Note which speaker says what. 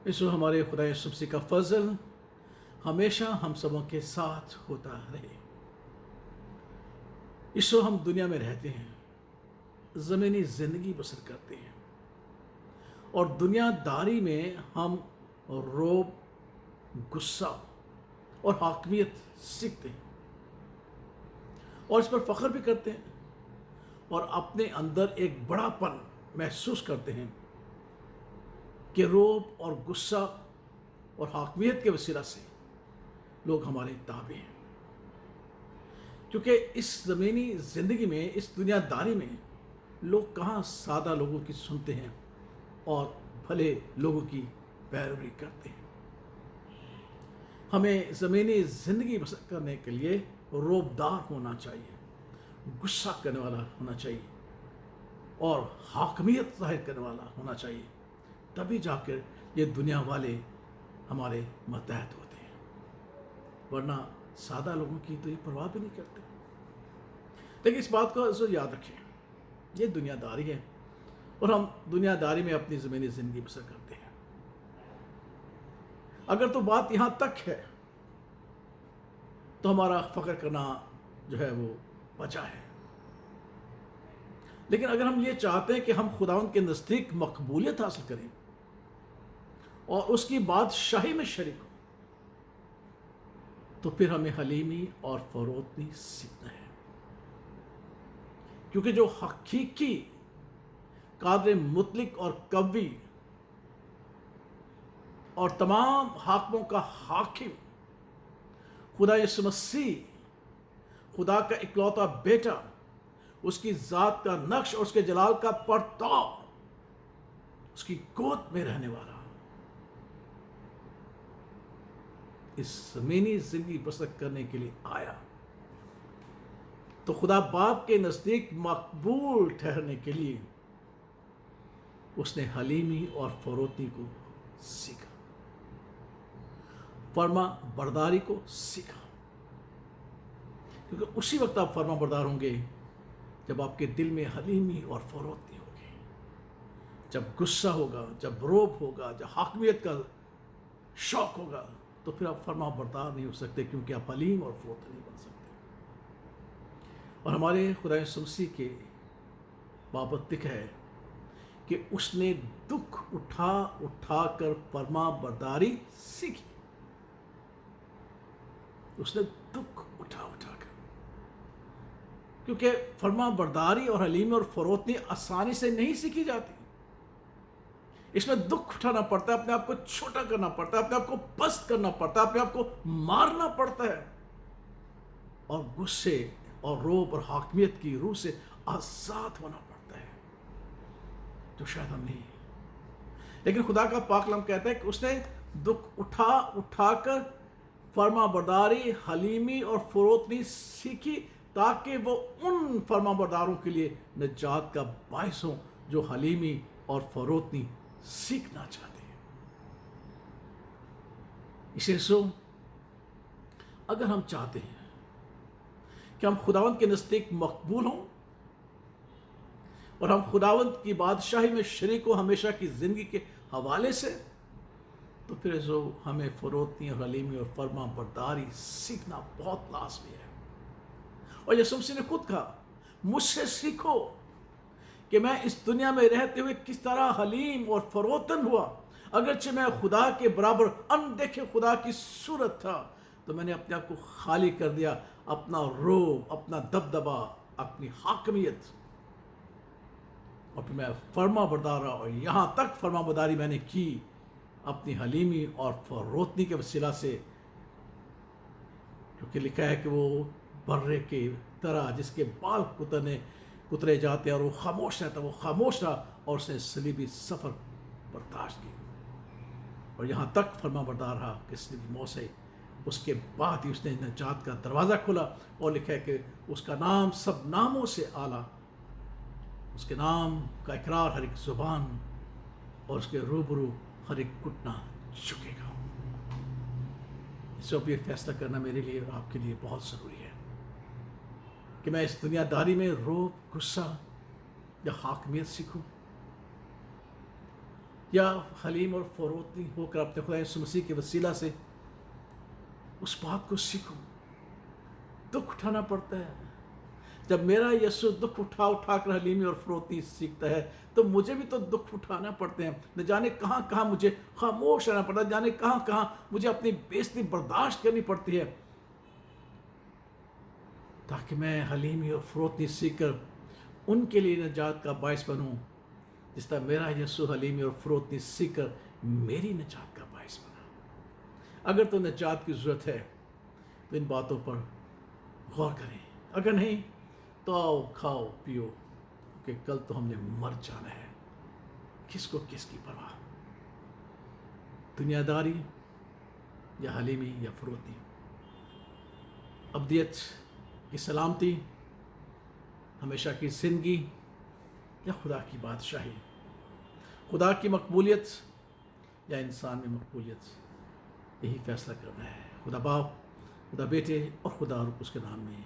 Speaker 1: इसो हमारे खुदा यीशु मसीह का फजल हमेशा हम सबों के साथ होता रहे। इसो हम दुनिया में रहते हैं, ज़मीनी ज़िंदगी बसर करते हैं और दुनियादारी में हम रोब, गुस्सा और हाकमियत सीखते हैं और इस पर फ़ख्र भी करते हैं और अपने अंदर एक बड़ापन महसूस करते हैं कि रोब और गुस्सा और हाकमियत के वसीला से लोग हमारे ताबे हैं। क्योंकि इस ज़मीनी ज़िंदगी में, इस दुनियादारी में लोग कहाँ सादा लोगों की सुनते हैं और भले लोगों की पैरवी करते हैं। हमें ज़मीनी ज़िंदगी बसर करने के लिए रोबदार होना चाहिए, गुस्सा करने वाला होना चाहिए और हाकमियत ज़ाहिर करने वाला होना चाहिए। तभी जाकर ये दुनिया वाले हमारे मतहत होते हैं, वरना सादा लोगों की तो ये परवाह भी नहीं करते। लेकिन इस बात को याद रखें, ये दुनियादारी है और हम दुनियादारी में अपनी ज़मीनी ज़िंदगी बसर करते हैं। अगर तो बात यहाँ तक है तो हमारा फ़ख्र करना जो है वो बचा है। लेकिन अगर हम ये चाहते हैं कि हम खुदावंद के नज़दीक मकबूलियत हासिल करें और उसकी बादशाही में शरीक हो, तो फिर हमें हलीमी और फ़रोतनी सीखना है। क्योंकि जो हकीकी कादर मुतलिक और कवी और तमाम हाकिमों का हाकिम खुदा यीशु मसीह, खुदा का इकलौता बेटा, उसकी ज़ात का नक्श और उसके जलाल का परताव, उसकी गोद में रहने वाला, इस ज़मीनी ज़िंदगी बसर करने के लिए आया, तो खुदा बाप के नज़दीक मकबूल ठहरने के लिए उसने हलीमी और फ़रोतनी को सीखा, फर्मा बरदारी को सीखा। क्योंकि उसी वक्त आप फर्मा बरदार होंगे जब आपके दिल में हलीमी और फ़रोतनी होगी, जब गुस्सा होगा, जब रोब होगा, जब हाकमियत का शौक होगा, तो फिर आप फर्मा बरदार नहीं हो सकते, क्योंकि आप हलीम और फ़रोत नहीं बन सकते। और हमारे खुदा यीशु मसीह के बाबत लिखा है कि उसने दुख उठा उठा कर फर्मा बरदारी सीखी। उसने दुख उठा उठा कर, क्योंकि फर्मा बरदारी और हलीमी और फ़रोतनी आसानी से नहीं सीखी जाती। इसमें दुख उठाना पड़ता है, अपने आप को छोटा करना पड़ता है, अपने आप को पस्त करना पड़ता है, अपने आप को मारना पड़ता है और गुस्से और रोब और हाकमियत की रूह से आज़ाद होना पड़ता है, जो शायद हम नहीं। लेकिन खुदा का पाक कलाम कहता है कि उसने दुख उठा उठा कर फर्मा बरदारी, हलीमी और फ़रोतनी सीखी, ताकि वो उन फर्मा बरदारों के लिए निजात का बायस हो जो हलीमी और फ़रोतनी सीखना चाहते हैं। इसे सो अगर हम चाहते हैं कि हम खुदावंद के नज़दीक मकबूल हों और हम खुदावंद की बादशाही में शरीक हो हमेशा की ज़िंदगी के हवाले से, तो फिर जो हमें फ़रोतनी और हलीमी और फर्मा बरदारी सीखना बहुत लाज़मी है। और यीशु मसीह ने खुद कहा, मुझसे सीखो कि मैं इस दुनिया में रहते हुए किस तरह हलीम और फ़रोतन हुआ। अगरचे मैं खुदा के बराबर अनदेखे खुदा की सूरत था, तो मैंने अपने आप को खाली कर दिया, अपना रोब, अपना दबदबा, अपनी हाकमियत, और फिर मैं फर्मा बरदार रहा। और यहाँ तक फर्मा बरदारी मैंने की अपनी हलीमी और फ़रोतनी के वसीला से, क्योंकि लिखा है कि वो बर्रे के तरह जिसके बाल कुतरे जाते हैं और वो खामोश रहता, वो खामोश रहा और उसने सलीबी सफ़र बर्दाश्त की और यहाँ तक फर्मा बरदार रहा कि सलीबी मौत से उसके बाद ही उसने निजात का दरवाज़ा खोला। और लिखा है कि उसका नाम सब नामों से आला, उसके नाम का इकरार हर एक ज़ुबान और उसके रूबरू हर एक घुटना झुकेगा। इस वक्त ये फैसला करना मेरे लिए और आपके लिए बहुत ज़रूरी है कि मैं इस दुनियादारी में रोब, गुस्सा या हाकमियत सीखूं, یا حلیم اور فروتنی ہو کر اپنے خدا یسوع مسیح کے وسیلہ سے اس بات کو سیکھوں. دکھ اٹھانا پڑتا ہے. جب میرا یسوع دکھ اٹھا کر حلیمی اور فروتنی سیکھتا ہے تو مجھے بھی تو دکھ اٹھانا پڑتے ہیں. نہ جانے کہاں کہاں مجھے خاموش رہنا پڑتا ہے, جانے کہاں کہاں مجھے اپنی بے عزتی برداشت کرنی پڑتی ہے, تاکہ میں حلیمی اور فروتنی سیکھ کر ان کے لیے نجات کا باعث بنوں, جس طرح میرا یسوع حلیمی اور فروتنی سیکھ کر میری نجات کا باعث بنا. اگر تو نجات کی ضرورت ہے تو ان باتوں پر غور کریں, اگر نہیں تو آؤ کھاؤ پیو, کیونکہ کل تو ہم نے مر جانا ہے. کس کو کس کی پرواہ, دنیا داری یا حلیمی یا فروتنی, ابدیت کی سلامتی, ہمیشہ کی زندگی یا خدا کی بادشاہی, خدا کی مقبولیت یا انسان میں مقبولیت, یہی فیصلہ کرنا ہے. خدا باپ, خدا بیٹے اور خدا روح اس کے نام میں